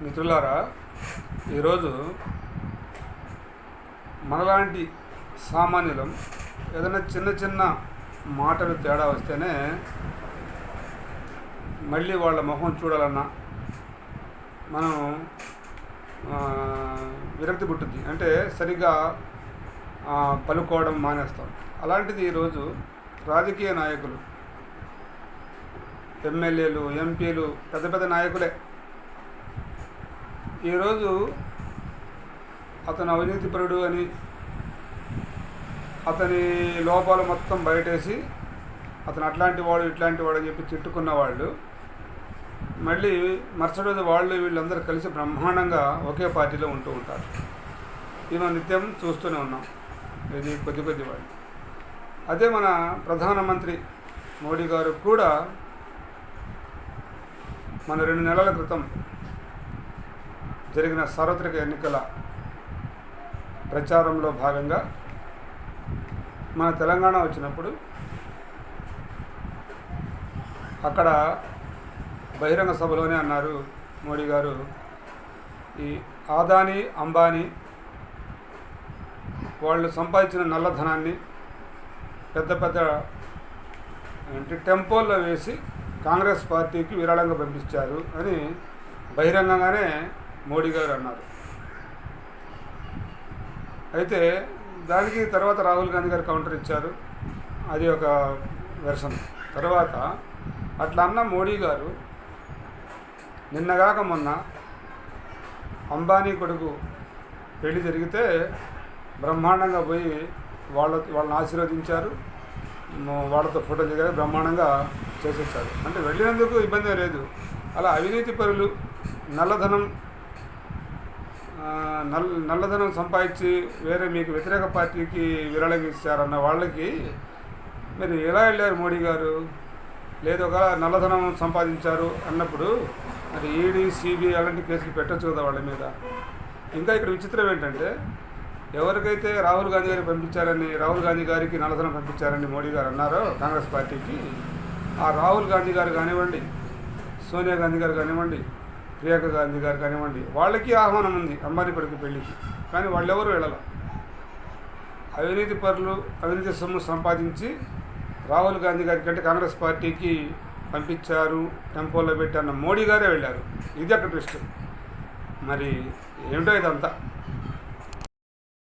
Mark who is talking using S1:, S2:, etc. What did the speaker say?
S1: మిత్రులారా, ఈరోజు మనలాంటి సామాన్యులం ఏదైనా చిన్న చిన్న మాటలు తేడా వస్తేనే మళ్ళీ వాళ్ళ ముఖం చూడాలన్నా మనం విరక్తి పుట్టుద్ది. అంటే సరిగ్గా పలుకోవడం మానేస్తాం. అలాంటిది ఈరోజు రాజకీయ నాయకులు, ఎమ్మెల్యేలు, ఎంపీలు, పెద్ద పెద్ద నాయకులే ఈరోజు అతను అవినీతిపరుడు అని అతని లోపాలు మొత్తం బయటేసి అతను అట్లాంటి వాడు ఇట్లాంటి వాడు అని చెప్పి తిట్టుకున్న వాళ్ళు మళ్ళీ మరుసటి రోజు వాళ్ళు వీళ్ళందరూ కలిసి బ్రహ్మాండంగా ఒకే పార్టీలో ఉంటూ ఉంటారు. ఇది మనం నిత్యం చూస్తూనే ఉన్నాం. ఇది కొద్ది వాళ్ళు. అదే మన ప్రధానమంత్రి మోడీ గారు కూడా మన 2 నెలల క్రితం జరిగిన సార్వత్రిక ఎన్నికల ప్రచారంలో భాగంగా మన తెలంగాణ వచ్చినప్పుడు అక్కడ బహిరంగ సభలోనే అన్నారు మోడీ గారు, ఈ ఆదాని అంబానీ వాళ్ళు సంపాదించిన నల్లధనాన్ని పెద్ద పెద్ద టెంపోల్లో వేసి కాంగ్రెస్ పార్టీకి విరాళంగా పంపించారు అని బహిరంగంగానే మోడీ గారు అన్నారు. అయితే దానికి తర్వాత రాహుల్ గాంధీ గారు కౌంటర్ ఇచ్చారు. అది ఒక వెర్షన్. తర్వాత అట్లా అన్న మోడీ గారు నిన్నగాక మొన్న అంబానీ కొడుకు పెళ్లి జరిగితే బ్రహ్మాండంగా పోయి వాళ్ళని ఆశీర్వదించారు. వాళ్ళతో ఫోటోలు దిగారు, బ్రహ్మాండంగా చేసేసారు. అంటే వెళ్ళినందుకు ఇబ్బంది లేదు. అలా అవినీతి పరులు నల్లధనం సంపాదించి వేరే మీకు వ్యతిరేక పార్టీకి విరాళం ఇచ్చారన్న వాళ్ళకి మరి ఎలా వెళ్ళారు మోడీ గారు? లేదు ఒక నల్లధనం సంపాదించారు అన్నప్పుడు మరి ఈడీ, సిబిఐ అలాంటి కేసులు పెట్టచ్చు కదా వాళ్ళ మీద. ఇంకా ఇక్కడ విచిత్రం ఏంటంటే, ఎవరికైతే రాహుల్ గాంధీ గారికి పంపించారని, రాహుల్ గాంధీ గారికి నల్లధనం పంపించారని మోడీ గారు అన్నారో కాంగ్రెస్ పార్టీకి, ఆ రాహుల్ గాంధీ గారు కానివ్వండి, సోనియా గాంధీ గారు కానివ్వండి, ప్రియాంక గాంధీ గారు కానివ్వండి, వాళ్ళకి ఆహ్వానం ఉంది అంబానీ కొడుకు పెళ్లికి. కానీ వాళ్ళెవరూ వెళ్ళాల. అవినీతి పరులు అవినీతి సొమ్ము సంపాదించి రాహుల్ గాంధీ గారికి అంటే కాంగ్రెస్ పార్టీకి పంపించారు, టెంపోలో పెట్టి అన్న మోడీ గారే వెళ్ళారు. ఇది అక్కడ ట్విస్ట్. మరి ఏమిటో ఇదంతా.